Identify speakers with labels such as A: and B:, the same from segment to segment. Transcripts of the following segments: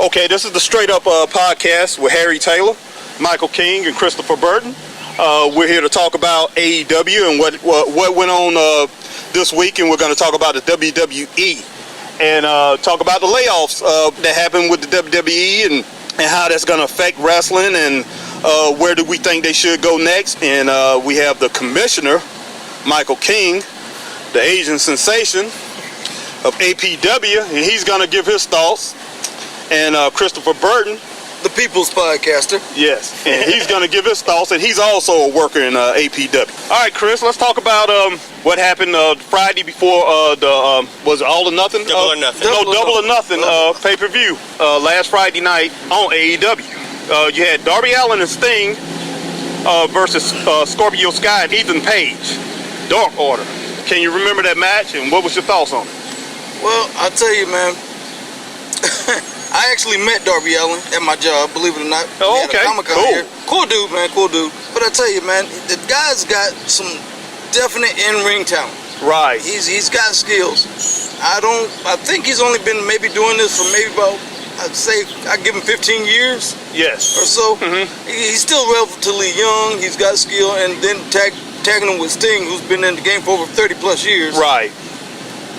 A: Okay, this is the Straight Up podcast with Harry Taylor, Michael King, and Christopher Burton. We're here to talk about AEW and what went on this week, and we're going to talk about the WWE and talk about the layoffs that happened with the WWE and how that's going to affect wrestling and where do we think they should go next. And we have the commissioner, Michael King, the Asian sensation of APW, and he's going to give his thoughts. And Christopher Burton,
B: the People's Podcaster.
A: Yes, and he's going to give his thoughts, and he's also a worker in APW. All right, Chris, let's talk about what happened Friday before was it All or Nothing?
C: Double or Nothing.
A: Double or Nothing pay-per-view last Friday night on AEW. You had Darby Allin and Sting versus Scorpio Sky and Ethan Page. Dark Order. Can you remember that match, and what was your thoughts on it?
B: Well, I'll tell you, man. I actually met Darby Allin at my job, believe it or not.
A: Oh, okay. Cool.
B: Here. Cool dude, man. Cool dude. But I tell you, man, the guy's got some definite in-ring talent.
A: Right.
B: He's got skills. I think he's only been maybe doing this for maybe about, I'd give him 15 years.
A: Yes.
B: Or so.
A: Mm-hmm.
B: He's still relatively young. He's got skill, and then tagging him with Sting, who's been in the game for over 30 plus years.
A: Right.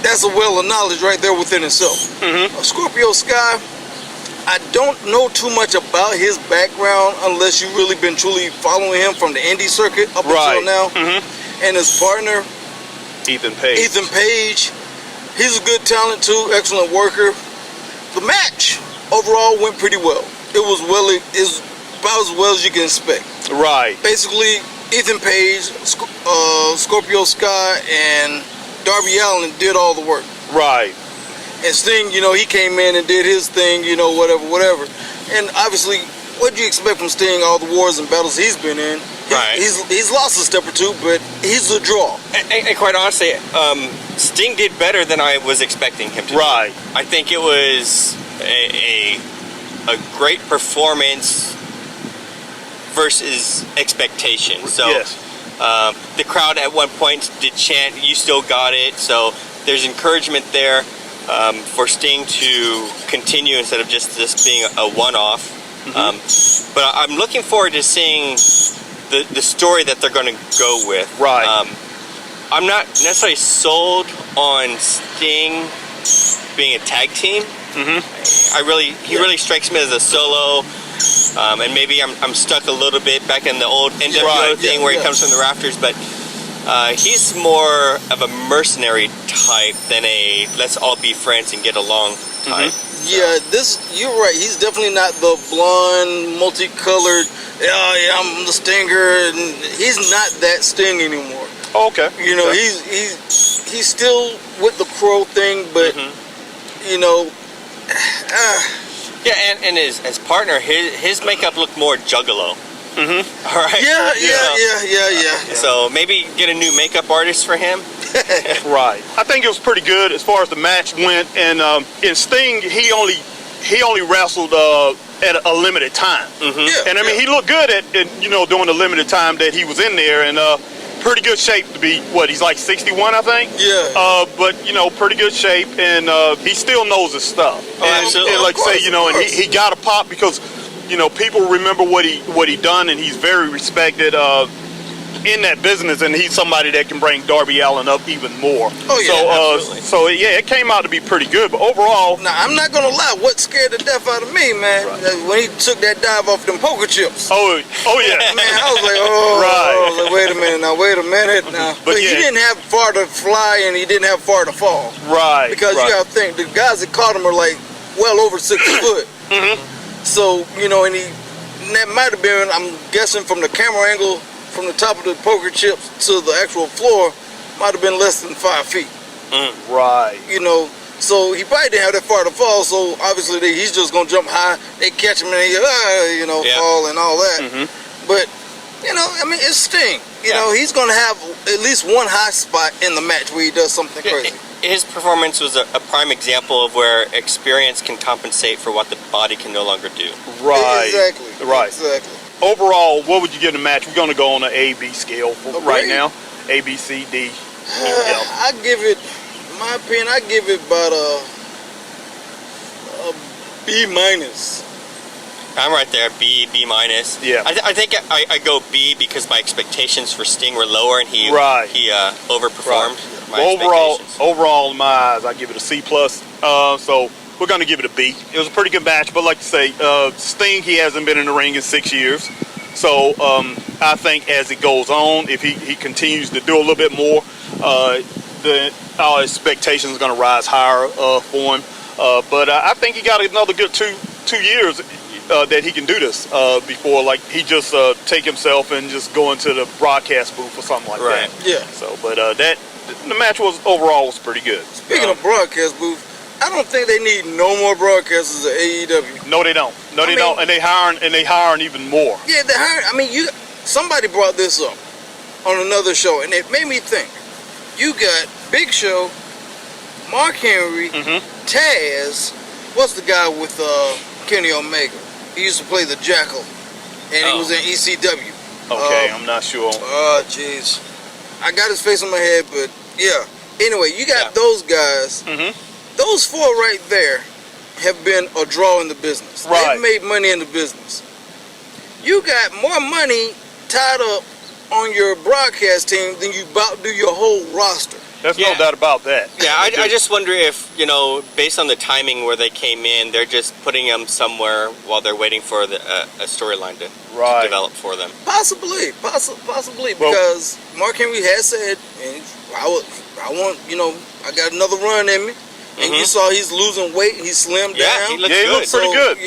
B: That's a well of knowledge right there within itself.
A: Mm-hmm.
B: Scorpio Sky, I don't know too much about his background unless you've really been truly following him from the indie circuit up until now.
A: Mm-hmm.
B: And his partner,
A: Ethan Page. He's a good talent too, excellent worker. The match overall went pretty well. It was about as well as you can expect. Right.
B: Basically, Ethan Page, Scorpio Sky, and Darby Allin did all the work.
A: Right.
B: And Sting, he came in and did his thing, whatever. And obviously, what do you expect from Sting, all the wars and battles he's been in?
C: Right.
B: He's lost a step or two, but he's a draw.
C: And quite honestly, Sting did better than I was expecting him to.
A: Right.
C: Do. I think it was a great performance versus expectation. So
A: yes.
C: The crowd at one point did chant, "You still got it." So there's encouragement there for Sting to continue instead of just this being a one-off. Mm-hmm. But I'm looking forward to seeing the story that they're going to go with.
A: Right.
C: I'm not necessarily sold on Sting being a tag team. Mm-hmm. He really strikes me as a solo. And maybe I'm stuck a little bit back in the old NWO thing where he comes from the rafters, but he's more of a mercenary type than a let's all be friends and get along type.
B: Mm-hmm. Yeah, you're right. He's definitely not the blonde, multicolored, I'm the Stinger, and he's not that Sting anymore.
A: Okay.
B: He's still with the Crow thing, but
C: Yeah, and his partner, his makeup looked more juggalo. Mm-hmm. All right.
B: Yeah.
A: So
C: maybe get a new makeup artist for him.
A: Right. I think it was pretty good as far as the match went, and in Sting, he only wrestled at a limited time.
C: Mm-hmm.
B: Yeah,
A: and I mean, he looked good at during the limited time that he was in there, and pretty good shape to be he's like 61, I think.
B: Yeah.
A: But pretty good shape, and he still knows his stuff.
C: Absolutely.
A: And like say, and he got a pop because people remember what he done, and he's very respected in that business, and he's somebody that can bring Darby Allin up even more.
B: Oh yeah, absolutely.
A: So yeah, it came out to be pretty good, but overall.
B: Now I'm not gonna lie, what scared the death out of me, man, when he took that dive off them poker chips.
A: Oh yeah.
B: Man, I was like, right. I was like, wait a minute now. But he didn't have far to fly and he didn't have far to fall.
A: Right.
B: Because you gotta think, the guys that caught him are like well over 6 foot.
A: Mm-hmm.
B: So, and that might have been, I'm guessing from the camera angle, from the top of the poker chips to the actual floor, might have been less than 5 feet.
A: Right.
B: So he probably didn't have that far to fall, so obviously he's just going to jump high, they catch him and he, fall and all that. Mm-hmm. But, it's Sting. He's going to have at least one high spot in the match where he does something crazy.
C: His performance was a prime example of where experience can compensate for what the body can no longer do.
A: Right.
B: Exactly.
A: Right.
B: Exactly.
A: Overall, what would you give the match? We're going to go on an A-B scale right now. A, B, C, D, E, F.
B: I give it, in my opinion, I give it about a B minus.
C: I'm right there, B minus.
A: Yeah.
C: I think I go B because my expectations for Sting were lower and he overperformed my expectations.
A: Overall, in my eyes, I give it a C plus. So we're going to give it a B. It was a pretty good match, but like to say, Sting, he hasn't been in the ring in 6 years. So I think as it goes on, if he continues to do a little bit more, our expectations are going to rise higher for him. But I think he got another good two years that he can do this before, like, he just take himself and just go into the broadcast booth or something like that.
B: Yeah.
A: So, but the match overall was pretty good.
B: Speaking of broadcast booth, I don't think they need no more broadcasters at AEW.
A: No, they don't. No, they don't. And they hiring even more.
B: Yeah, they hiring. I mean, somebody brought this up on another show, and it made me think. You got Big Show, Mark Henry, Taz. What's the guy with Kenny Omega? He used to play the Jackal, and he was in ECW.
A: Okay, I'm not sure.
B: Oh, jeez. I got his face on my head, but yeah. Anyway, you got those guys. Those four right there have been a draw in the business.
A: Right.
B: They've made money in the business. You got more money tied up on your broadcast team than you about do your whole roster.
A: There's no doubt about that.
C: Yeah, I just wonder if, based on the timing where they came in, they're just putting them somewhere while they're waiting for a storyline to develop for them.
B: Possibly, because Mark Henry has said, and I want, I got another run in me. And you saw he's losing weight, he's slimmed down.
C: He looks
A: he looks pretty good.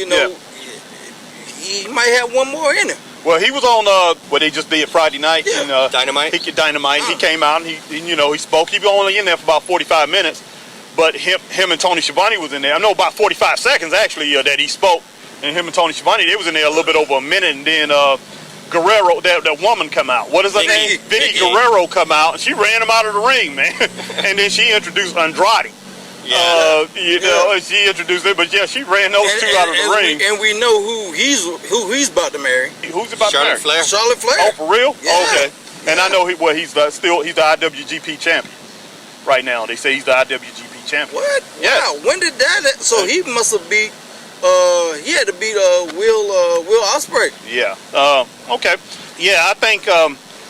B: He might have one more in him.
A: Well, he was on what they just did Friday night.
B: Yeah.
A: And,
C: Dynamite.
A: He came out and he spoke. He was only in there for about 45 minutes, but him and Tony Schiavone was in there. I know about 45 seconds actually that he spoke, and him and Tony Schiavone, they was in there a little bit over a minute, and then Guerrero, that woman come out. What is her name? Vicky Guerrero come out, and she ran him out of the ring, man. And then she introduced Andrade. She introduced it, but she ran those two out of the ring.
B: And we know who he's about to marry.
A: Who's about to marry?
C: Flair.
B: Charlotte Flair.
A: Oh, for real?
B: Yeah.
A: Okay. And I know he's the IWGP champion right now. They say he's the IWGP champion.
B: What?
A: Yes.
B: Wow. When did that? So he must have beat. He had to beat Will Ospreay.
A: Yeah. Okay. Yeah, I think.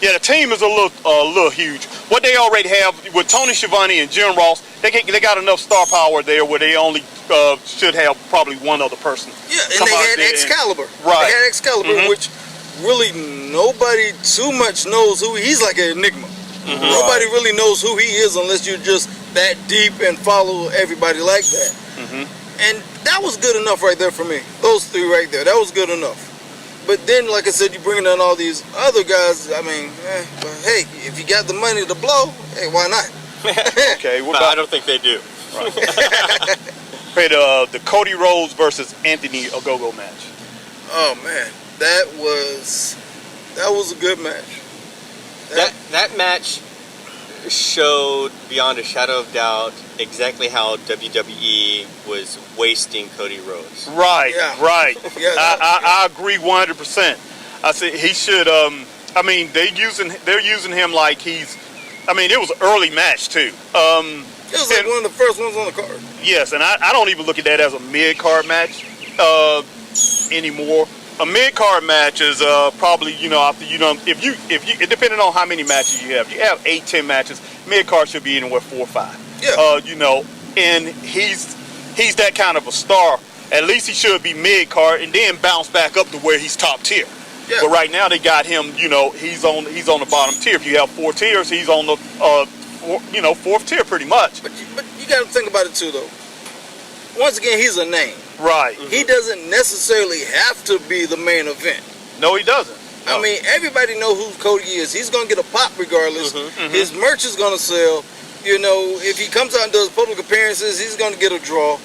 A: The team is a little huge. What they already have with Tony Schiavone and Jim Ross, they got enough star power there where they only should have probably one other person.
B: Yeah, and they had Excalibur.
A: Right.
B: They had Excalibur, which really nobody too much knows who he's like an enigma. Nobody really knows who he is unless you're just that deep and follow everybody like that. And that was good enough right there for me. Those three right there, that was good enough. But then, like I said, you bringing in all these other guys. I mean, but hey, if you got the money to blow, hey, why not?
A: Okay,
C: I don't think they do.
A: Right. Okay, the Cody Rhodes versus Anthony Ogogo match.
B: Oh man, that was a good match.
C: That match showed beyond a shadow of doubt exactly how WWE was wasting Cody Rhodes.
A: Right,
B: Yeah.
A: right.
B: Yeah,
A: I agree 100%. I said he should. I mean, they're using him like he's. I mean, it was an early match too.
B: It was like one of the first ones on the card.
A: Yes, and I don't even look at that as a mid-card match anymore. A mid-card match is probably after if you depending on how many matches you have. You have 8-10 matches. Mid-card should be anywhere 4 or 5.
B: Yeah.
A: And he's that kind of a star. At least he should be mid-card and then bounce back up to where he's top tier.
B: Yeah.
A: But right now they got him. He's on the bottom tier. If you have 4 tiers, he's on the fourth tier pretty much.
B: But you got to think about it too, though. Once again, he's a name.
A: Right.
B: He doesn't necessarily have to be the main event.
A: No, he doesn't. No.
B: I mean, everybody know who Cody is. He's gonna get a pop regardless. His merch is gonna sell. If he comes out and does public appearances, he's gonna get a draw.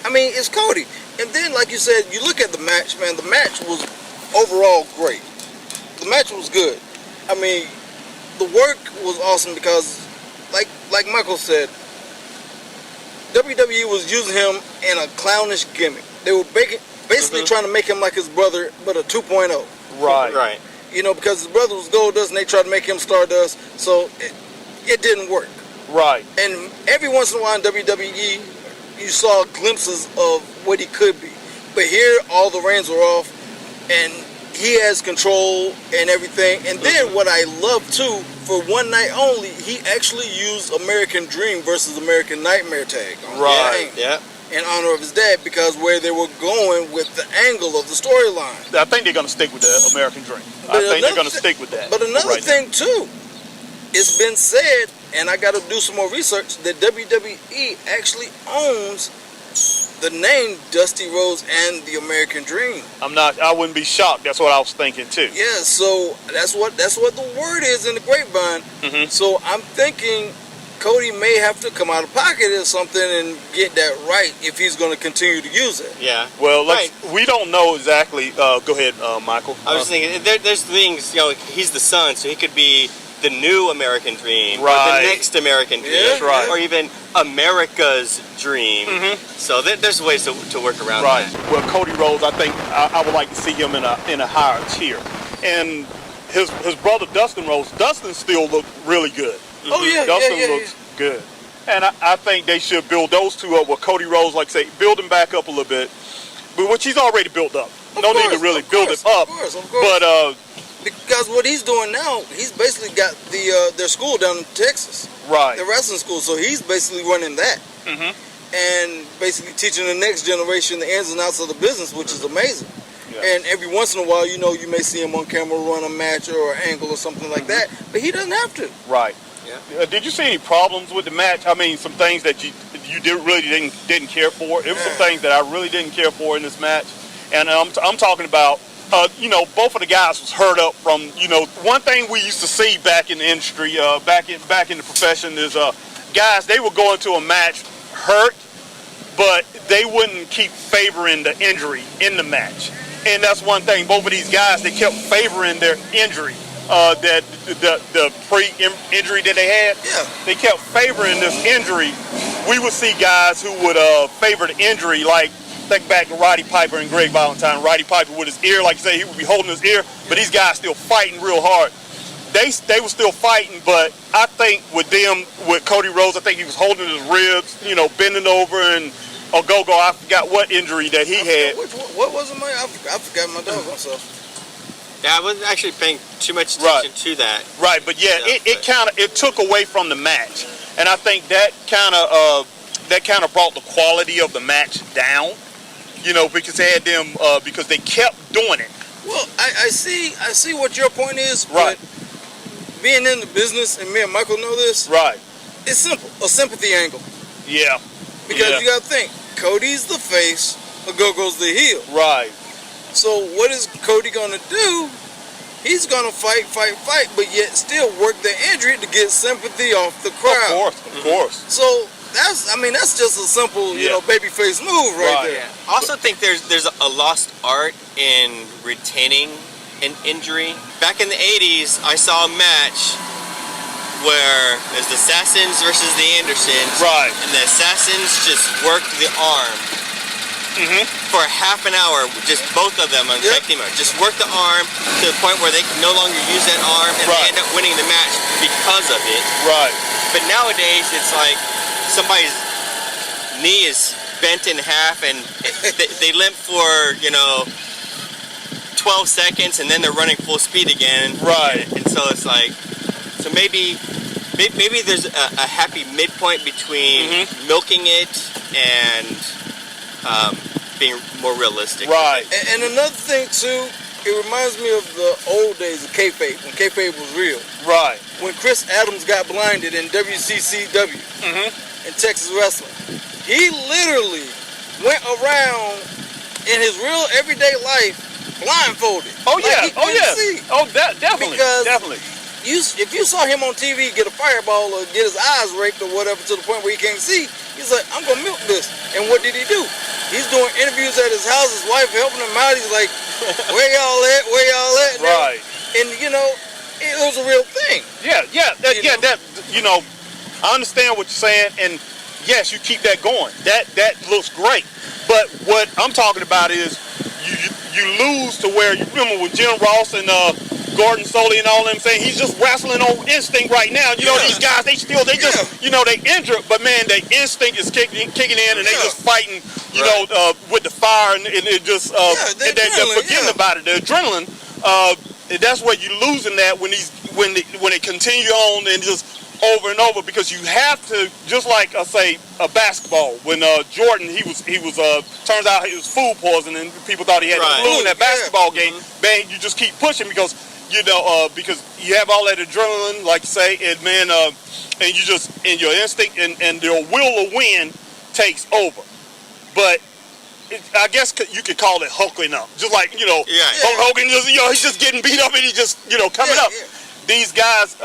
B: I mean, it's Cody. And then, like you said, you look at the match, man. The match was overall great. The match was good. I mean, the work was awesome because, like Michael said, WWE was using him in a clownish gimmick. They were basically trying to make him like his brother, but a 2.0.
C: Right.
B: Because his brother was Goldust, and they tried to make him Stardust, so it didn't work.
A: Right.
B: And every once in a while in WWE, you saw glimpses of what he could be. But here, all the reins were off, and he has control and everything. And then what I love too, for one night only, he actually used American Dream versus American Nightmare tag on
A: Right.
C: Yeah.
B: in honor of his dad, because where they were going with the angle of the storyline.
A: I think they're going to stick with the American Dream. I think they're going to stick with that.
B: But another
A: right
B: thing too, it's been said, and I got to do some more research, that WWE actually owns the name Dusty Rhodes and the American Dream.
A: I wouldn't be shocked. That's what I was thinking too.
B: Yeah, so that's what the word is in the grapevine. So I'm thinking Cody may have to come out of pocket or something and get that right if he's going to continue to use it.
C: Yeah.
A: Well, we don't know exactly. Go ahead, Michael.
C: I was thinking, there's things, he's the son, so he could be the new American Dream,
A: Right.
C: or the next American Dream,
B: Yeah,
A: right.
C: or even America's Dream. So there's ways to work around
A: Right.
C: that.
A: Well, Cody Rhodes, I think I would like to see him in a higher tier, and his brother Dustin Rhodes. Dustin still look really good.
B: Oh yeah,
A: Dustin
B: yeah.
A: looks good, and I think they should build those two up with Cody Rhodes, like say, build him back up a little bit, but which he's already built up. No need to really build it up.
B: Of course.
A: But
B: Because what he's doing now, he's basically got their school down in Texas,
A: right,
B: the wrestling school. So he's basically running that, and basically teaching the next generation the ins and outs of the business, which is amazing.
A: Yeah.
B: And every once in a while, you may see him on camera run a match or an angle or something like that, but he doesn't have to.
A: right.
C: Yeah.
A: Did you see any problems with the match? I mean, some things that you really didn't care for. There were some things that I really didn't care for in this match, and I'm talking about. Both of the guys was hurt up from, one thing we used to see back in the industry, back in the profession is guys, they would go into a match hurt, but they wouldn't keep favoring the injury in the match. And that's one thing, both of these guys, they kept favoring their injury, that the pre-injury that they had.
B: Yeah.
A: They kept favoring this injury. We would see guys who would favor the injury, like, think back to Roddy Piper and Greg Valentine. Roddy Piper with his ear, like you say, he would be holding his ear, but these guys still fighting real hard. They were still fighting, but I think with Cody Rhodes, I think he was holding his ribs, bending over, and I forgot what injury that he had.
B: What was it, man? I forgot my dog myself.
C: Yeah, I wasn't actually paying too much attention to that.
A: Right, but yeah, it took away from the match, and I think that kind of brought the quality of the match down. Because they had them, because they kept doing it.
B: Well, I see what your point is,
A: Right.
B: but being in the business, and me and Michael know this,
A: Right.
B: it's simple, a sympathy angle.
A: Yeah.
B: Because you got to think, Cody's the face, Ogogo's the heel.
A: Right.
B: So what is Cody going to do? He's going to fight, but yet still work the injury to get sympathy off the crowd.
A: Of course.
B: So that's just a simple, babyface move right there.
C: Yeah. I also think there's a lost art in retaining an injury. Back in the 80s, I saw a match where there's the Assassins versus the Andersons.
A: Right.
C: And the Assassins just worked the arm for half an hour, just both of them on tag team. Just work the arm to the point where they can no longer use that arm, and they end up winning the match because of it.
A: Right.
C: But nowadays, it's like somebody's knee is bent in half, and they limp for 12 seconds, and then they're running full speed again.
A: Right.
C: And so it's like, so maybe there's a happy midpoint between milking it and being more realistic.
A: Right.
B: And another thing too, it reminds me of the old days of kayfabe, when kayfabe was real.
A: Right.
B: When Chris Adams got blinded in WCCW in Texas wrestling, he literally went around in his real everyday life blindfolded.
A: Oh yeah.
B: Like he couldn't see.
A: Oh, definitely.
B: Because
A: definitely.
B: If you saw him on TV get a fireball or get his eyes raped or whatever to the point where he can't see, he's like, I'm gonna milk this. And what did he do? He's doing interviews at his house, his wife helping him out. He's like, where y'all at? Where y'all at?
A: Right.
B: And it was a real thing.
A: Yeah. I understand what you're saying, and yes, you keep that going. That looks great. But what I'm talking about is you lose to where, you remember when Jim Ross and Gordon Soley and all them saying he's just wrestling on instinct right now. You know, these guys, they just, you know, they injured, but man, their instinct is kicking in, and they just fighting, you know, with the fire, and it just, and they're forgetting about it. The adrenaline, that's where you're losing that when they continue on and just over and over, because you have to, just like say a basketball, when Jordan he was turns out he was food poisoning and people thought he had the flu in that basketball game. Bang, you just keep pushing because you know because you have all that adrenaline, like you say, and man, and you just, and your instinct and your will to win takes over. But I guess you could call it hulking up, just like, you know, Hulk Hogan, just, you know, he's just getting beat up and he's just, you know, coming up. These guys,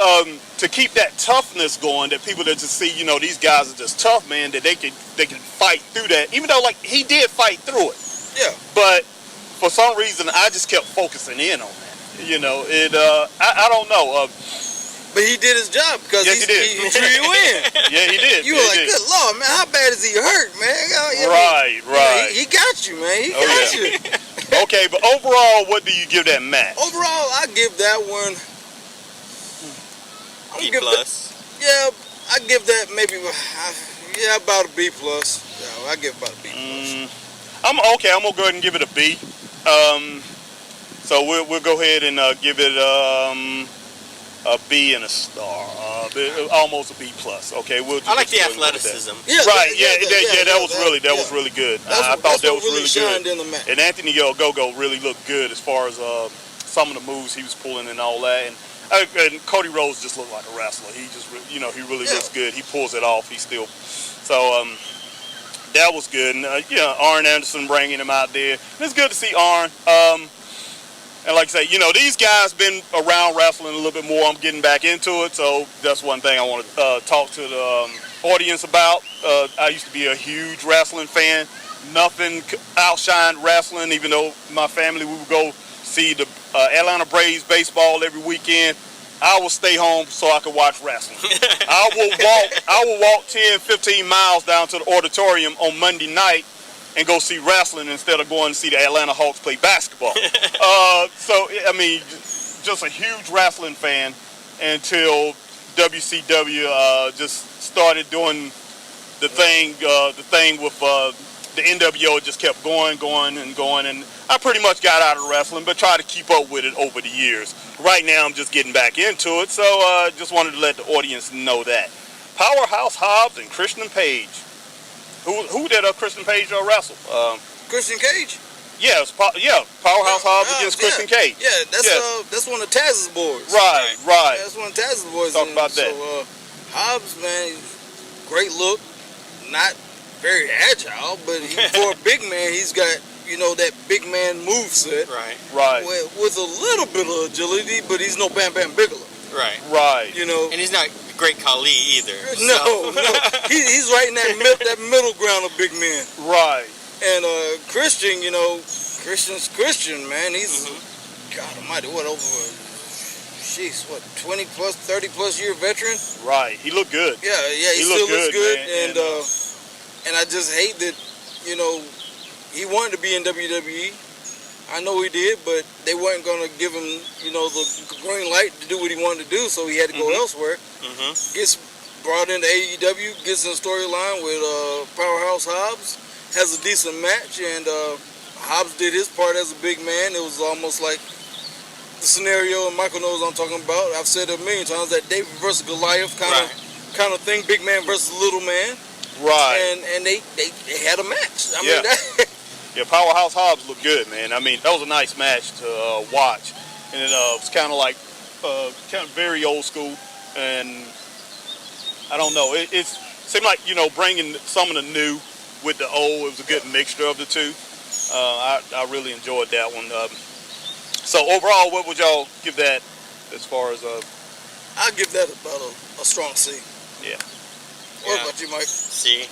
A: to keep that toughness going, that people that just see, you know, these guys are just tough, man, that they can fight through that. Even though, like, he did fight through it. Yeah. But for some reason, I just kept focusing in on that. You know, I don't know.
B: But he did his job, because he drew you in.
A: Yeah, he did.
B: You were like, good Lord, man, how bad is he hurt, man?
A: Right.
B: He got you, man. He got you.
A: Okay, but overall, what do you give that match?
B: Overall, I give that one
C: B plus.
B: I give that maybe about a B plus. Yeah, I give about a B plus.
A: I'm gonna go ahead and give it a B. So we'll go ahead and give it a B and a star, almost a B plus. Okay,
C: I like the athleticism.
A: That was really good. I thought that was really good.
B: In the match.
A: And Anthony Ogogo really looked good as far as some of the moves he was pulling and all that. And Cody Rhodes just looked like a wrestler. He just, you know, he really looks good. He pulls it off. He still, so that was good. And Arn Anderson bringing him out there. It's good to see Arn. And like I say, you know, these guys been around wrestling a little bit more. I'm getting back into it, so that's one thing I want to talk to the audience about. I used to be a huge wrestling fan. Nothing outshined wrestling, even though my family, we would go see the Atlanta Braves baseball every weekend. I will stay home so I could watch wrestling. I will walk 10, 15 miles down to the auditorium on Monday night and go see wrestling instead of going to see the Atlanta Hawks play basketball. So, I mean, just a huge wrestling fan until WCW just started doing the thing with the NWO. Just kept going, and I pretty much got out of wrestling, but tried to keep up with it over the years. Right now, I'm just getting back into it, so just wanted to let the audience know that. Powerhouse Hobbs and Christian Page. Who did Christian Page wrestle?
B: Christian Cage?
A: Powerhouse Hobbs against Christian Cage.
B: Yeah, that's one of Taz's boys.
A: Right.
B: Yeah, that's one of Taz's boys.
A: Talk about that.
B: So, Hobbs, man, great look, not very agile, but for a big man, he's got, you know, that big man moveset.
A: Right.
B: With a little bit of agility, but he's no Bam Bam Bigelow.
A: Right.
B: You know,
C: and he's not Great Khali either.
B: No. He's right in that middle ground of big men.
A: Right.
B: And Christian, you know, Christian's Christian, man. He's God Almighty, over 20 plus, 30 plus year veteran.
A: Right. He looked good.
B: Yeah. He still looks good.
A: Man.
B: And I just hate that, you know, he wanted to be in WWE. I know he did, but they weren't going to give him, you know, the green light to do what he wanted to do, so he had to go elsewhere. Gets brought into AEW, gets in a storyline with Powerhouse Hobbs, has a decent match, and Hobbs did his part as a big man. It was almost like the scenario, and Michael knows what I'm talking about. I've said it a million times, that David versus Goliath kind of thing, big man versus little man.
A: Right.
B: And they had a match. I mean,
A: yeah, Powerhouse Hobbs looked good, man. I mean, that was a nice match to watch. And it was kind of like, kind of very old school. And I don't know, it seemed like, you know, bringing some of the new with the old, it was a good mixture of the two. I really enjoyed that one. So overall, what would y'all give that as far as...
B: I'd give that about a strong C.
A: Yeah.
B: What about you, Mike?
C: C.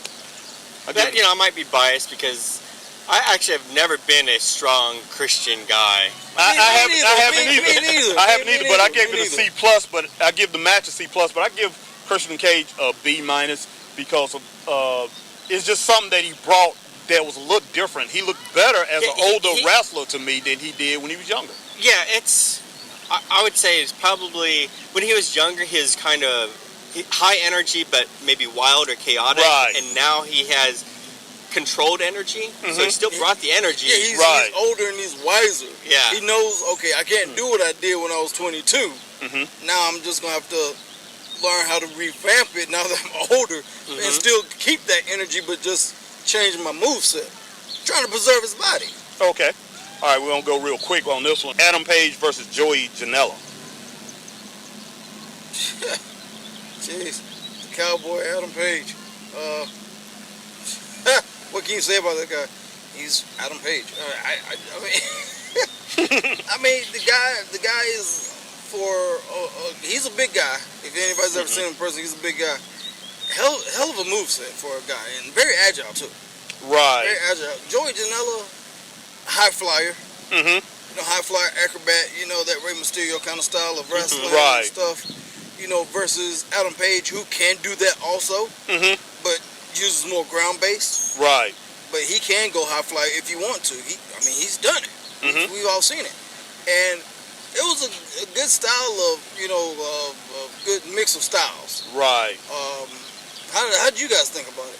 C: I might be biased because I actually have never been a strong Christian guy.
A: I haven't either, but I gave it a C plus. But I give the match a C plus. But I give Christian Cage a B minus because of it's just something that he brought that was a little different. He looked better as an older wrestler to me than he did when he was younger.
C: Yeah, I would say it's probably when he was younger, his kind of high energy, but maybe wild or chaotic.
A: Right.
C: And now he has controlled energy, so he still brought the energy.
B: Yeah, he's older and he's wiser.
C: Yeah.
B: He knows, okay, I can't do what I did when I was 22. Now I'm just going to have to learn how to revamp it now that I'm older and still keep that energy, but just change my moveset. Trying to preserve his body.
A: Okay. All right, we're going to go real quick on this one. Adam Page versus Joey Janela.
B: Jeez. Cowboy Adam Page. What can you say about that guy? He's Adam Page. I mean, I mean, the guy is he's a big guy. If anybody's ever seen him in person, he's a big guy. Hell of a moveset for a guy, and very agile too.
A: Right.
B: Very agile. Joey Janela, high flyer. You know, high flyer, acrobat. You know, that Rey Mysterio kind of style of wrestling and stuff. You know, versus Adam Page, who can do that also, but uses more ground based.
A: Right.
B: But he can go high flyer if you want to. He's done it. We've all seen it, and it was a good style of, you know, a good mix of styles.
A: Right.
B: How did you guys think about it?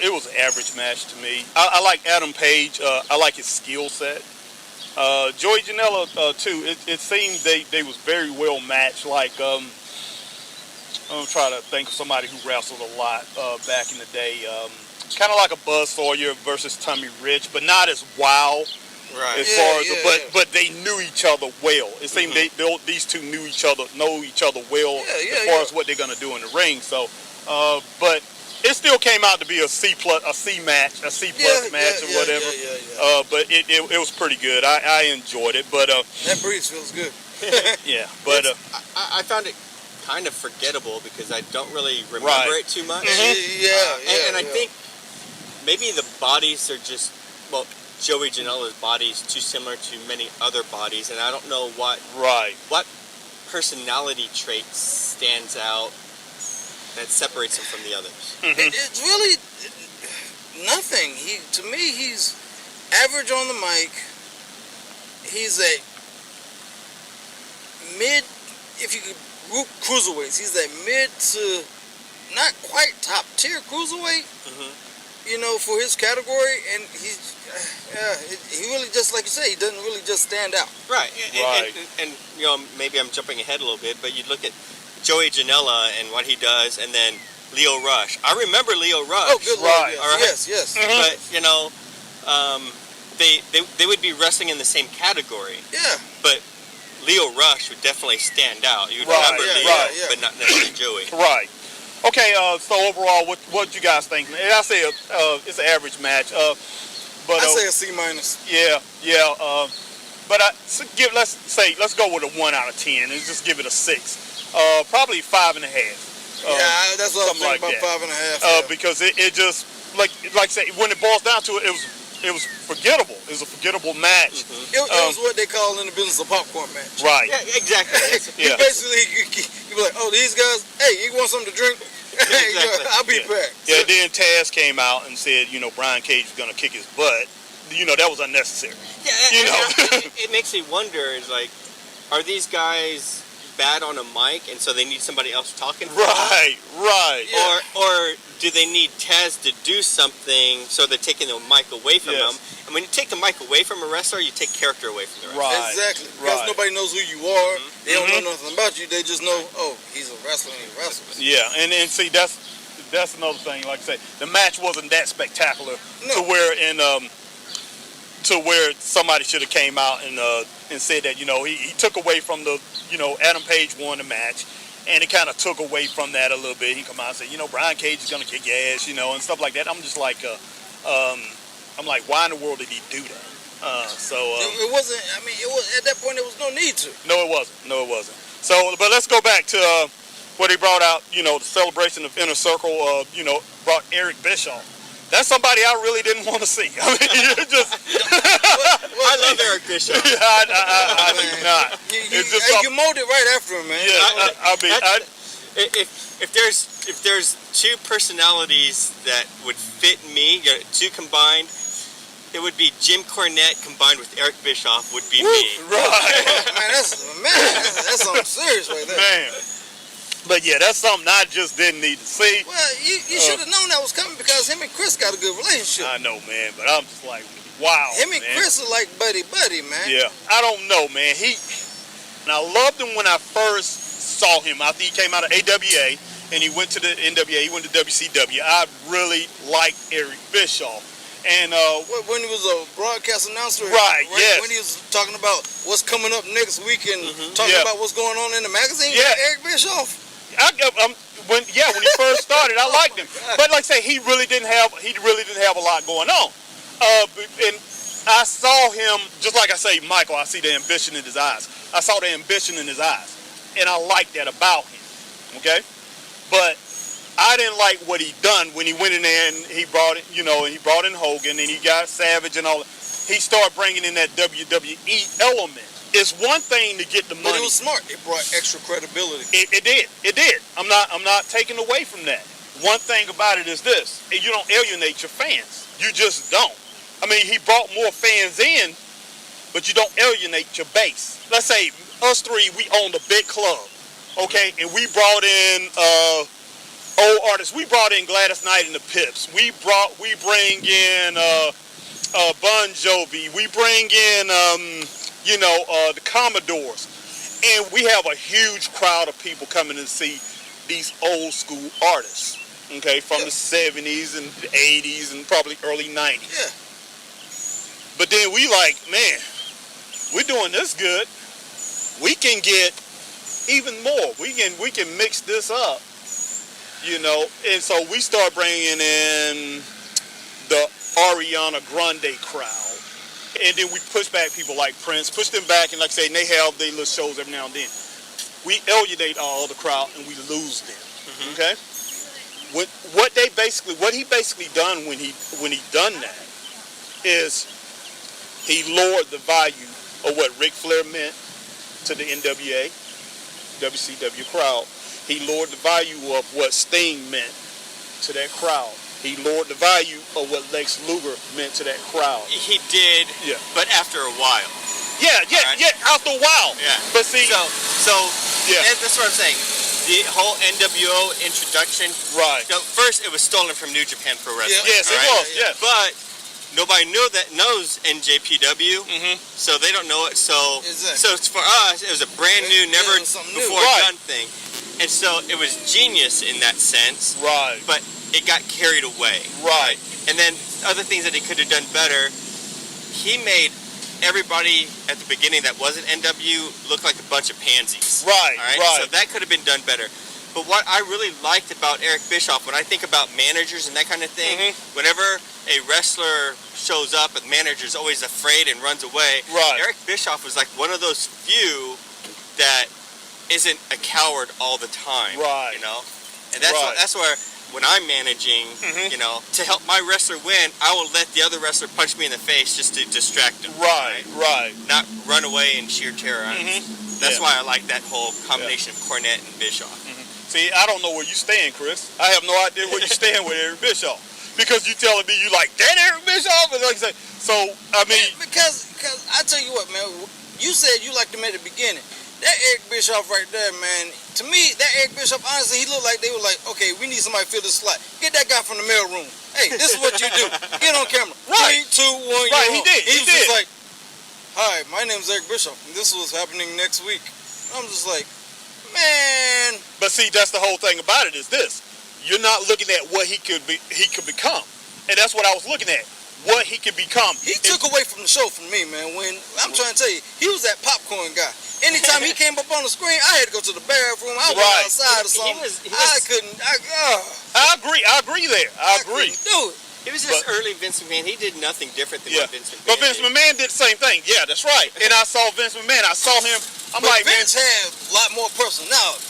A: It was an average match to me. I like Adam Page. I like his skill set. Joey Janela too. It seemed they was very well matched. Like I'm trying to think of somebody who wrestled a lot back in the day. Kind of like a Buzz Sawyer versus Tommy Rich, but not as wild.
C: Right.
A: As far as but they knew each other well. It seemed these two know each other well as far as what they're gonna do in the ring. So, but it still came out to be a C plus match or whatever. But it was pretty good. I enjoyed it. But
B: that breeze feels good.
A: Yeah, but
C: I found it kind of forgettable because I don't really remember it too much. And I think maybe the bodies are just, well, Joey Janela's body is too similar to many other bodies, and I don't know what personality trait stands out that separates him from the others.
B: It's really nothing. To me, he's average on the mic. He's a mid, if you could group cruiserweights, he's a mid to not quite top tier cruiserweight. You know, for his category, and he really, just like you say, he doesn't really just stand out.
C: Right. And you know, maybe I'm jumping ahead a little bit, but you look at Joey Janela and what he does, and then Leo Rush. I remember Leo Rush.
B: Oh, good Lord, yes.
C: All right?
B: Yes.
C: But you know, they would be wrestling in the same category.
B: Yeah.
C: But Leo Rush would definitely stand out. You remember Leo, but not necessarily Joey.
A: Right. Okay, so overall, what you guys think? I say it's an average match. But
B: I say a C minus.
A: Yeah. But let's go with a 1 out of 10 and just give it a 6. Probably 5.5.
B: That's what I was thinking about, 5.5.
A: Because it just like say when it boils down to it, it was forgettable. It was a forgettable match.
B: It was what they call in the business a popcorn match.
A: Right.
C: Yeah, exactly.
B: Basically, you be like, oh, these guys, hey, you want something to drink?
C: Exactly.
B: I'll be back.
A: Yeah, then Taz came out and said, you know, Brian Cage was going to kick his butt. You know, that was unnecessary.
C: Yeah, it makes me wonder, is like, are these guys bad on a mic and so they need somebody else talking for them?
A: Right.
C: Yeah. Or do they need Taz to do something so they're taking the mic away from them? And when you take the mic away from a wrestler, you take character away from the wrestler.
B: Right. Exactly. Because nobody knows who you are. They don't know nothing about you. They just know, oh, he's a wrestler and he wrestles.
A: Yeah, and see, that's another thing. Like I say, the match wasn't that spectacular to where somebody should have came out and said that, you know, he took away from the, you know, Adam Page won the match, and it kind of took away from that a little bit. He come out and said, you know, Brian Cage is gonna kick your ass, you know, and stuff like that. I'm just like, I'm like, why in the world did he do that?
B: It wasn't. I mean, it was at that point. There was no need to.
A: No, it wasn't. So, but let's go back to what he brought out. You know, the celebration of Inner Circle. You know, brought Eric Bischoff. That's somebody I really didn't want to see. I mean,
C: I love Eric Bischoff.
A: I do not.
B: You molded right after him, man.
A: Yeah,
C: if there's two personalities that would fit me, two combined, it would be Jim Cornette combined with Eric Bischoff would be me.
A: Right.
B: That's something serious right there.
A: Man. But yeah, that's something I just didn't need to see.
B: Well, you should have known that was coming because him and Chris got a good relationship.
A: I know, man, but I'm just like, wow.
B: Him and
A: man.
B: Chris are like buddy, man.
A: Yeah, I don't know, man. And I loved him when I first saw him after he came out of AWA and he went to the NWA, he went to WCW. I really liked Eric Bischoff. And
B: when he was a broadcast announcer,
A: right? Yes.
B: When he was talking about what's coming up next week and talking about what's going on in the magazine, Eric Bischoff.
A: When he first started, I liked him, but like I say, he really didn't have a lot going on. And I saw him, just like I say, Michael. I see the ambition in his eyes. I saw the ambition in his eyes, and I like that about him. Okay, but I didn't like what he done when he went in there and he brought in Hogan and he got Savage and all. He started bringing in that WWE element. It's one thing to get the money.
B: But it was smart. It brought extra credibility.
A: It did. I'm not taking away from that. One thing about it is this: you don't alienate your fans. You just don't. I mean, he brought more fans in, but you don't alienate your base. Let's say us three, we owned a big club, okay, and we brought in old artists. We brought in Gladys Knight and the Pips. We bring in Bon Jovi. We bring in the Commodores, and we have a huge crowd of people coming to see these old school artists, okay, from the 70s and the 80s and probably early 90s.
B: Yeah.
A: But then we like, man, we're doing this good. We can get even more. We can mix this up, and so we start bringing in the Ariana Grande crowd. And then we push back people like Prince, push them back, and like I say, and they have their little shows every now and then. We alienate all the crowd and we lose them. Okay? What he basically done when he done that is he lowered the value of what Ric Flair meant to the NWA, WCW crowd. He lowered the value of what Sting meant to that crowd. He lowered the value of what Lex Luger meant to that crowd.
C: He did, but after a while.
A: Yeah, after a while.
C: Yeah.
A: But see,
C: so that's what I'm saying. The whole NWO introduction.
A: Right.
C: First, it was stolen from New Japan Pro Wrestling.
A: Yeah. Yes, it was. Yeah.
C: But nobody knows NJPW, so they don't know it. So for us, it was a brand new, never before done thing, and so it was genius in that sense.
A: Right.
C: But it got carried away.
A: Right.
C: And then other things that he could have done better, he made everybody at the beginning that wasn't NW look like a bunch of pansies.
A: Right.
C: All right. So that could have been done better. But what I really liked about Eric Bischoff, when I think about managers and that kind of thing, whenever a wrestler shows up and the manager's always afraid and runs away, Eric Bischoff was like one of those few that isn't a coward all the time.
A: Right.
C: And that's where when I'm managing, to help my wrestler win, I will let the other wrestler punch me in the face just to distract him.
A: Right.
C: Not run away and sheer terror. That's why I like that whole combination of Cornette and Bischoff.
A: See, I don't know where you stand, Chris. I have no idea where you stand with Eric Bischoff. Because you telling me you like that Eric Bischoff? And like I say, so, I mean...
B: Because I tell you what, man, you said you liked him at the beginning. That Eric Bischoff right there, man, to me, that Eric Bischoff, honestly, he looked like they were like, okay, we need somebody to fill this slot. Get that guy from the mailroom. Hey, this is what you do. Get on camera.
A: Right.
B: 3, 2, 1,
A: right, he did.
B: He was just like, hi, my name's Eric Bischoff, and this was happening next week. I'm just like, man.
A: But see, that's the whole thing about it is this. You're not looking at what he could become. And that's what I was looking at. What he could become.
B: He took away from the show from me, man. When I'm trying to tell you, he was that popcorn guy. Anytime he came up on the screen, I had to go to the bathroom. I went outside or something. I couldn't.
A: I agree there. I agree.
B: Couldn't do it.
C: It was just early Vince McMahon. He did nothing different than what Vince McMahon
A: But Vince McMahon did the same thing. Yeah, that's right. And I saw Vince McMahon. I saw him.
B: Vince had a lot more personality.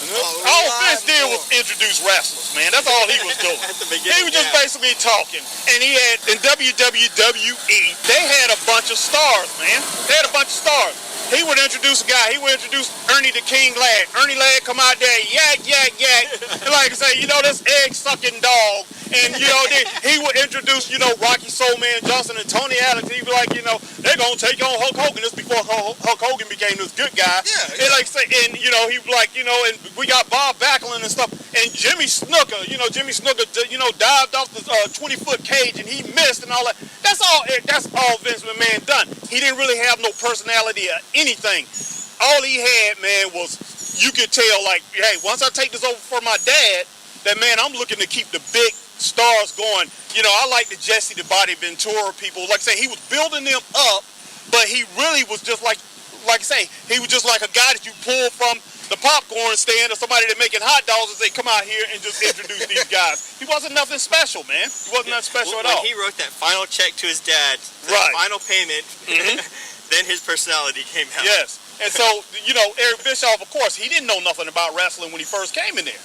A: All Vince did was introduce wrestlers, man. That's all he was doing.
C: At the beginning,
A: he was just basically talking. And he had, in WWE, they had a bunch of stars, man. They had a bunch of stars. he would introduce a guy. He would introduce Ernie the King Ladd. Ernie Ladd come out there, yak, yak, yak. And like I say, this egg-sucking dog. And, then he would introduce, Rocky Soul Man Johnson and Tony Allen. He'd be like, they're going to take on Hulk Hogan. This before Hulk Hogan became this good guy.
B: Yeah.
A: And like I say, and, he'd be like, and we got Bob Backlund and stuff. And Jimmy Snuka, dived off the 20-foot cage and he missed and all that. That's all Vince McMahon done. He didn't really have no personality or anything. All he had, man, was, you could tell, like, hey, once I take this over for my dad, that, man, I'm looking to keep the big stars going. I like the Jesse the Body Ventura people. Like I say, he was building them up, but he really was just like I say, he was just like a guy that you pull from the popcorn stand or somebody that's making hot dogs and say, come out here and just introduce these guys. He wasn't nothing special, man. He wasn't nothing special at all.
C: When he wrote that final check to his dad,
A: right,
C: final payment, then his personality came out.
A: Yes. And so, Eric Bischoff, of course, he didn't know nothing about wrestling when he first came in there.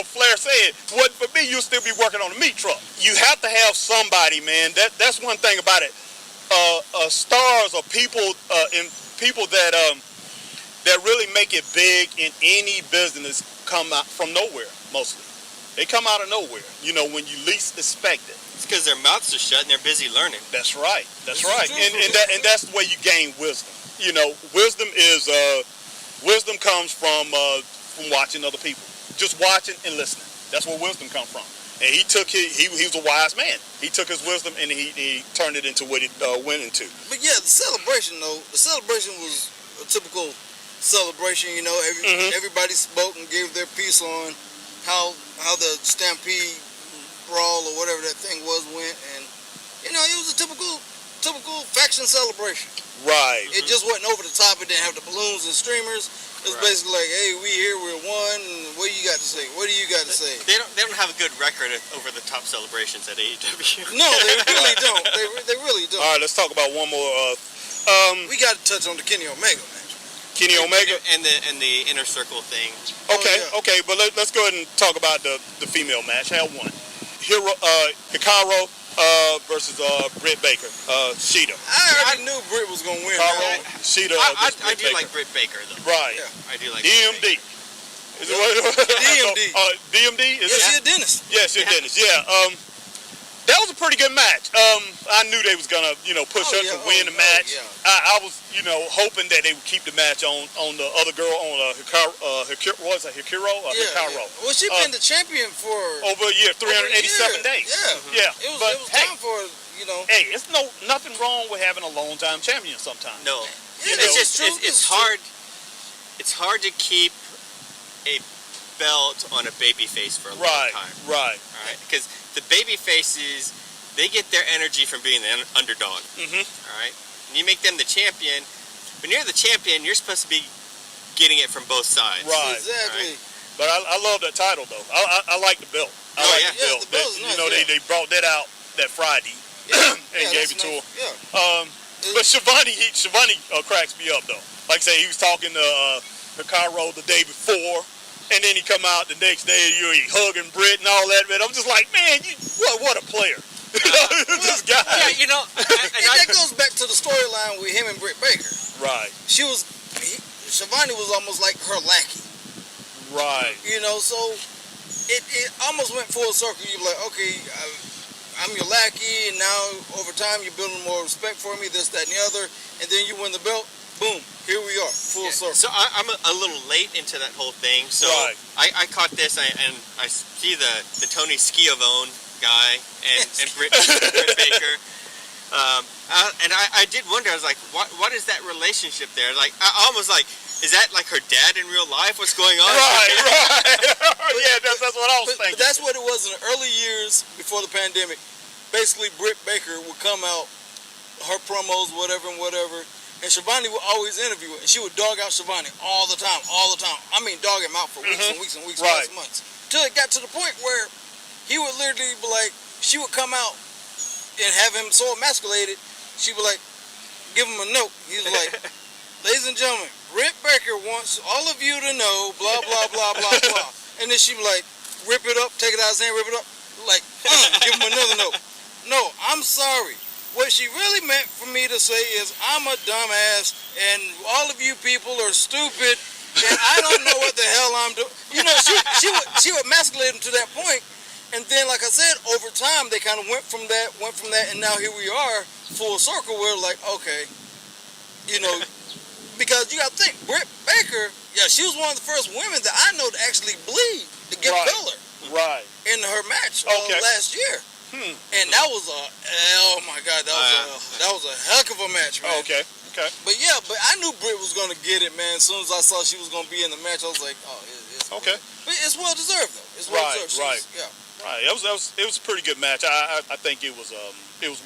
A: Flair said, what for me, you'll still be working on a meat truck. You have to have somebody, man. That's one thing about it. Stars or people that really make it big in any business come out from nowhere, mostly. They come out of nowhere, when you least expect it.
C: It's because their mouths are shut and they're busy learning.
A: That's right. That's right. And that's the way you gain wisdom. Wisdom comes from watching other people. Just watching and listening. That's where wisdom comes from. And he was a wise man. He took his wisdom and he turned it into what it went into.
B: But yeah, the celebration was a typical celebration. Everybody spoke and gave their piece on how the Stampede Brawl or whatever that thing went, and it was a typical faction celebration.
A: Right.
B: It just wasn't over the top. It didn't have the balloons and streamers. It was basically like, hey, we here, we're one. What do you got to say? What do you got to say?
C: They don't have a good record over the top celebrations at AEW.
B: No, they really don't. They really don't.
A: All right, let's talk about one more.
B: We got to touch on the Kenny Omega match.
A: Kenny Omega
C: and the Inner Circle thing.
A: Okay, but let's go ahead and talk about the female match. Had one. Hikaru versus Britt Baker. Shida.
B: I already knew Britt was gonna win.
A: Shida.
C: I do like Britt Baker though.
A: Right.
C: Yeah. I do like
A: DMD. Is it what?
B: DMD.
A: DMD. Is
B: she a dentist?
A: Yes, she's a dentist. Yeah. That was a pretty good match. I knew they was gonna, push her to win the match. I was, hoping that they would keep the match on the other girl, on Hikaru.
B: Well, she's been the champion for
A: over a year, 387 days.
B: Yeah. It was time for,
A: Hey, it's nothing wrong with having a long time champion sometimes.
C: No.
B: Yeah,
C: it's hard. It's hard to keep a belt on a baby face for a long time.
A: Right.
C: All right. Because the baby faces, they get their energy from being the underdog. All right. And you make them the champion. When you're the champion, you're supposed to be getting it from both sides.
B: Right. Exactly.
A: Right? But I love that title though. I like the belt. I like the belt.
B: The belt's nice,
A: they brought that out that Friday and gave it to her. Yeah. But Shivani cracks me up though. Like I say, he was talking to Hikaru the day before. And then he come out the next day, he hugging Britt and all that, man. I'm just like, man, what a player. This guy.
B: Yeah, that goes back to the storyline with him and Britt Baker.
A: Right.
B: Shivani was almost like her lackey.
A: Right.
B: So it almost went full circle. You're like, okay, I'm your lackey, and now over time you're building more respect for me, this, that, and the other, and then you win the belt. Boom, here we are, full circle.
C: So I'm a little late into that whole thing. So I caught this, and I see the Tony Schiavone guy and Britt Baker. And I did wonder, I was like, what is that relationship there? Like, I almost like, is that like her dad in real life? What's going on?
A: Right. Yeah, that's what I was thinking.
B: But that's what it was in the early years before the pandemic. Basically, Britt Baker would come out, her promos, whatever, and Shivani would always interview her, and she would dog out Shivani all the time. I mean, dog him out for weeks and weeks and weeks, months. Till it got to the point where he would literally be like, she would come out and have him so emasculated, she would like, give him a note. He was like, ladies and gentlemen, Britt Baker wants all of you to know, blah, blah, blah, blah, blah. And then she would like, rip it up, take it out of his hand, rip it up, like, give him another note. No, I'm sorry. What she really meant for me to say is, I'm a dumbass, and all of you people are stupid, and I don't know what the hell I'm doing. You know, she would emasculate him to that point, and then, like I said, over time, they kind of went from that, and now here we are, full circle, where like, okay, you know, because you got to think, Britt Baker, yeah, she was one of the first women that I know to actually bleed to get color.
A: Right.
B: In her match last year. And that was oh my God, that was a heck of a match, man.
A: Okay.
B: But I knew Britt was gonna get it, man. As soon as I saw she was gonna be in the match, I was like, oh, it's
A: okay.
B: But it's well deserved though. It's well deserved.
A: Right.
B: Yeah.
A: Right. It was a pretty good match. I think it was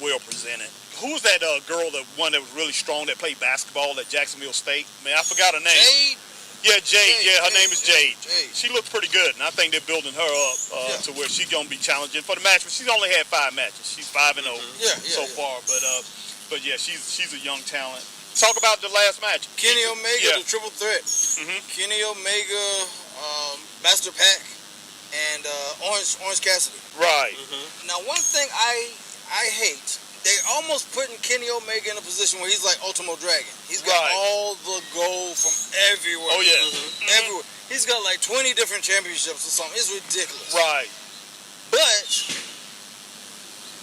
A: well presented. Who was that girl, the one that was really strong that played basketball at Jacksonville State? Man, I forgot her name.
B: Jade.
A: Yeah, Jade. Yeah, her name is Jade.
B: Jade.
A: She looks pretty good, and I think they're building her up to where she's gonna be challenging for the match. But she's only had 5 matches. She's 5-0 so far. But yeah, she's a young talent. Talk about the last match.
B: Kenny Omega, the triple threat. Kenny Omega, Master Pac, and Orange Cassidy.
A: Right.
B: Now, one thing I hate. They're almost putting Kenny Omega in a position where he's like Ultimo Dragon. He's got all the gold from everywhere.
A: Oh, yeah.
B: Everywhere. He's got like 20 different championships or something. It's ridiculous.
A: Right.
B: But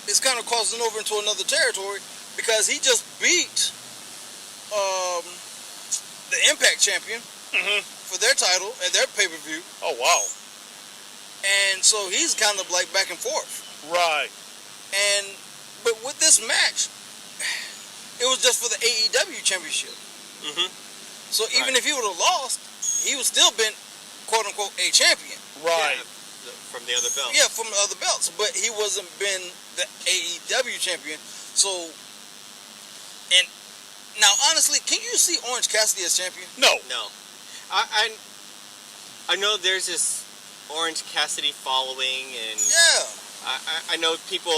B: it's kind of crossing over into another territory because he just beat the Impact champion for their title at their pay-per-view.
A: Oh, wow.
B: And so he's kind of like back and forth.
A: Right.
B: But with this match, it was just for the AEW championship. So even if he would have lost, he would still been, quote unquote, a champion.
A: Right.
C: Yeah, from the other belts.
B: Yeah, from the other belts. But he wasn't been the AEW champion. So, and now honestly, can you see Orange Cassidy as champion?
A: No.
C: I know there's this Orange Cassidy following, and I know people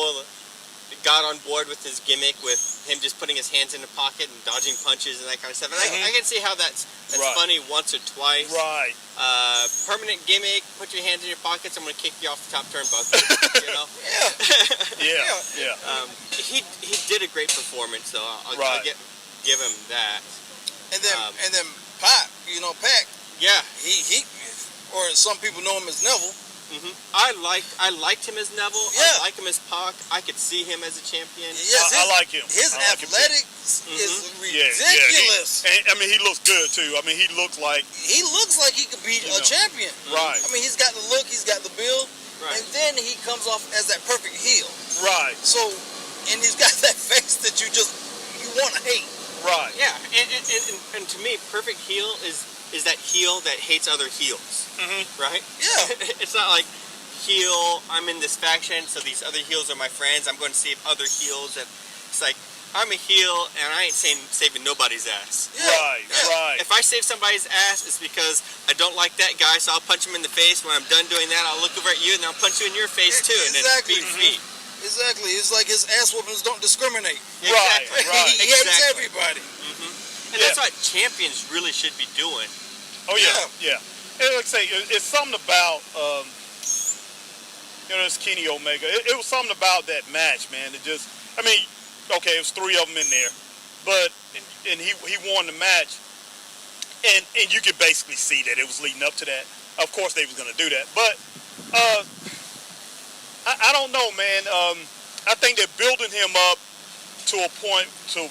C: got on board with his gimmick with him just putting his hands in the pocket and dodging punches and that kind of stuff. And I can see how that's funny once or twice.
A: Right.
C: Permanent gimmick, put your hands in your pockets, I'm going to kick you off the top turnbuckle. You know?
A: Yeah.
C: He did a great performance, so I'll give him that.
B: And then Pac, Pac.
C: Yeah.
B: He or some people know him as Neville.
C: I liked him as Neville.
B: Yeah.
C: I like him as Pac. I could see him as a champion.
B: Yes,
A: I like him.
B: His athletics is ridiculous.
A: And I mean, he looks good too. I mean, he looks like
B: he could be a champion.
A: Right.
B: I mean, he's got the look, he's got the build, and then he comes off as that perfect heel.
A: Right.
B: So, and he's got that face that you want to hate.
A: Right.
C: Yeah, and to me, perfect heel is that heel that hates other heels, right?
B: Yeah.
C: It's not like heel, I'm in this faction, so these other heels are my friends, I'm going to save other heels. And it's like, I'm a heel, and I ain't saving nobody's ass.
B: Yeah.
A: Right.
C: If I save somebody's ass, it's because I don't like that guy, so I'll punch him in the face. When I'm done doing that, I'll look over at you, and I'll punch you in your face, too.
B: Exactly.
C: And then beat.
B: Exactly. It's like his ass whoopings don't discriminate.
C: Exactly.
A: Right.
B: He hates everybody.
C: And that's what champions really should be doing.
A: Oh, yeah. And like I say, it's something about, this Kenny Omega. It was something about that match, man. It just, I mean, okay, it was 3 of them in there, but, and he won the match, and you could basically see that it was leading up to that. Of course they was going to do that, but I don't know, man. I think they're building him up to a point to,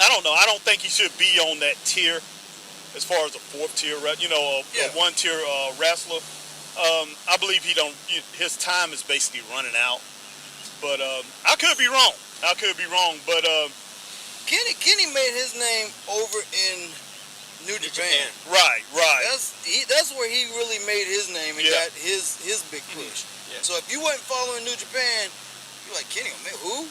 A: I don't know. I don't think he should be on that tier as far as a 4th tier, a 1-tier wrestler. I believe his time is basically running out. But I could be wrong. But
B: Kenny made his name over in New Japan.
A: Right.
B: That's where he really made his name and got his big push.
C: Yeah.
B: So if you wasn't following New Japan, you're like, Kenny Omega, who?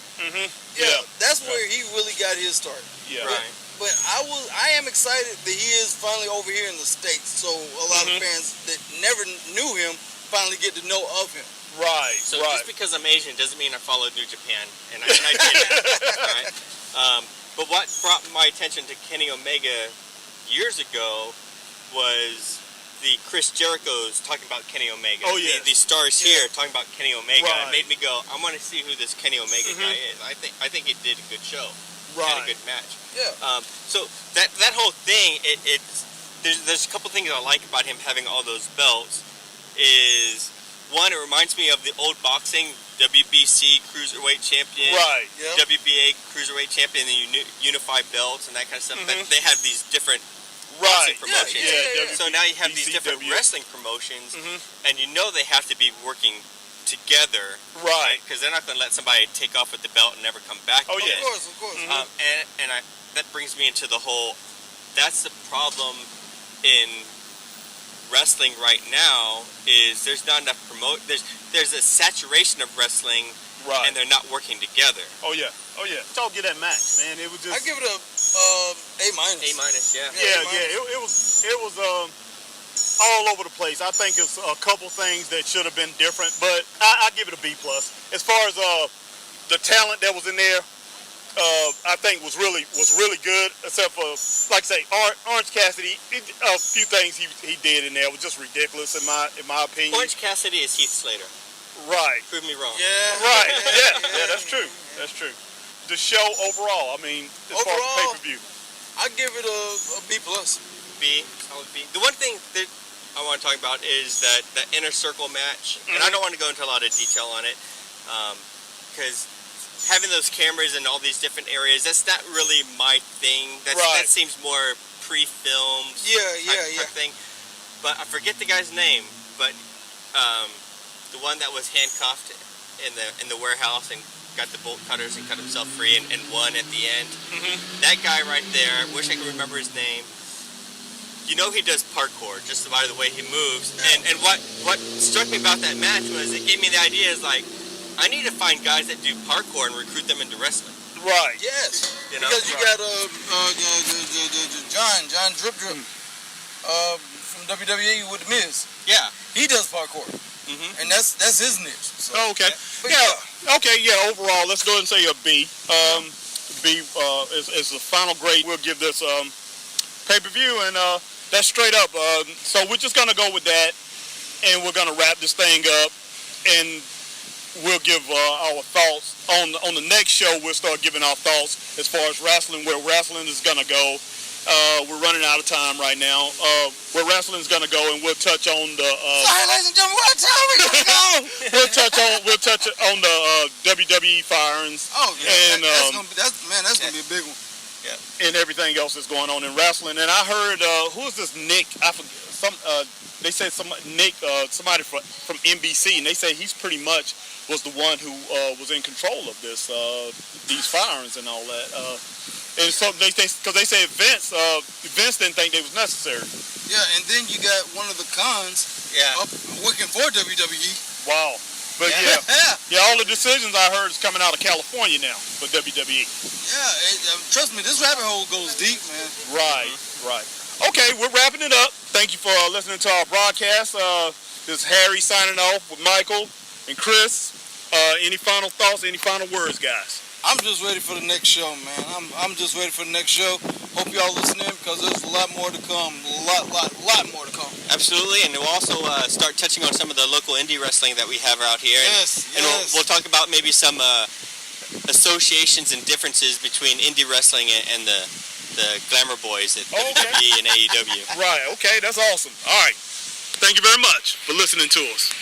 A: Yeah.
B: That's where he really got his start.
A: Yeah.
C: Right.
B: But I am excited that he is finally over here in the States. So a lot of fans that never knew him finally get to know of him.
A: Right.
C: So just because I'm Asian doesn't mean I followed New Japan, and I did that. Right? But what brought my attention to Kenny Omega years ago was the Chris Jericho's talking about Kenny Omega.
A: Oh, yeah.
C: The stars here talking about Kenny Omega.
A: Right.
C: It made me go, I want to see who this Kenny Omega guy is. I think he did a good show.
A: Right.
C: Had a good match.
B: Yeah.
C: So that whole thing, there's a couple things I like about him having all those belts. Is one, it reminds me of the old boxing WBC Cruiserweight Champion,
A: Right.
B: Yep.
C: WBA Cruiserweight Champion, and the unified belts and that kind of stuff. But they have these different
A: Right.
C: boxing promotions.
B: Yeah.
C: So now you have these different
A: WCW.
C: wrestling promotions, and you know they have to be working together,
A: Right.
C: Because they're not going to let somebody take off with the belt and never come back.
A: Oh,
C: with
A: yeah.
C: it.
B: Of course.
C: And that brings me into the whole. That's the problem in wrestling right now. Is there's not enough There's a saturation of wrestling,
A: Right.
C: and they're not working together.
A: Oh yeah. Talk get that match, man. It was just.
B: I give it a A minus.
C: A minus, yeah.
A: Yeah. It was all over the place. I think it's a couple things that should have been different, but I give it a B plus. As far as the talent that was in there, I think was really good. Except for, like I say, Orange Cassidy. A few things he did in there was just ridiculous in my opinion.
C: Orange Cassidy is Heath Slater.
A: Right.
C: Prove me wrong.
B: Yeah.
A: Right. Yeah. That's true. The show overall, I mean, as far as pay-per-view.
B: I give it a B plus.
C: B, solid B. The one thing that I want to talk about is that inner circle match, and I don't want to go into a lot of detail on it, because having those cameras in all these different areas, that's not really my thing. That seems more pre-filmed type thing. But I forget the guy's name, but the one that was handcuffed in the warehouse and got the bolt cutters and cut himself free and won at the end. That guy right there, wish I could remember his name. You know he does parkour just by the way he moves. And what struck me about that match was it gave me the idea is like, I need to find guys that do parkour and recruit them into wrestling.
A: Right.
B: Yes.
C: You know?
B: Because you got John Drip from WWE with The Miz.
C: Yeah.
B: He does parkour. And that's his niche. So,
A: Okay. Overall, let's go ahead and say a B. B is the final grade. We'll give this pay-per-view, and that's straight up. So we're just gonna go with that, and we're gonna wrap this thing up, and we'll give our thoughts on the next show. We'll start giving our thoughts as far as wrestling, where wrestling is gonna go. We're running out of time right now. Where wrestling is gonna go, and we'll touch on the.
B: Sorry, ladies and gentlemen, what time we gonna go?
A: We'll touch on the WWE firings.
B: Oh yeah,
A: and
B: that's gonna be a big one.
C: Yeah.
A: And everything else that's going on in wrestling. And I heard who is this Nick? I forget. They said somebody from NBC, and they say he's pretty much was the one who was in control of these firings and all that. And so because they say Vince didn't think they was necessary.
B: Yeah, and then you got one of the cons up working for WWE.
A: Wow. But all the decisions I heard is coming out of California now for WWE.
B: Yeah, trust me, this rabbit hole goes deep, man.
A: Right. Okay, we're wrapping it up. Thank you for listening to our broadcast. This is Harry signing off with Michael and Chris. Any final thoughts, any final words, guys?
B: I'm just ready for the next show, man. I'm just ready for the next show. Hope y'all listening because there's a lot more to come. Lot more to come.
C: Absolutely, and we'll also start touching on some of the local indie wrestling that we have out here. And we'll talk about maybe some associations and differences between indie wrestling and the glamour boys at WWE and AEW.
A: Right, okay, that's awesome. All right. Thank you very much for listening to us.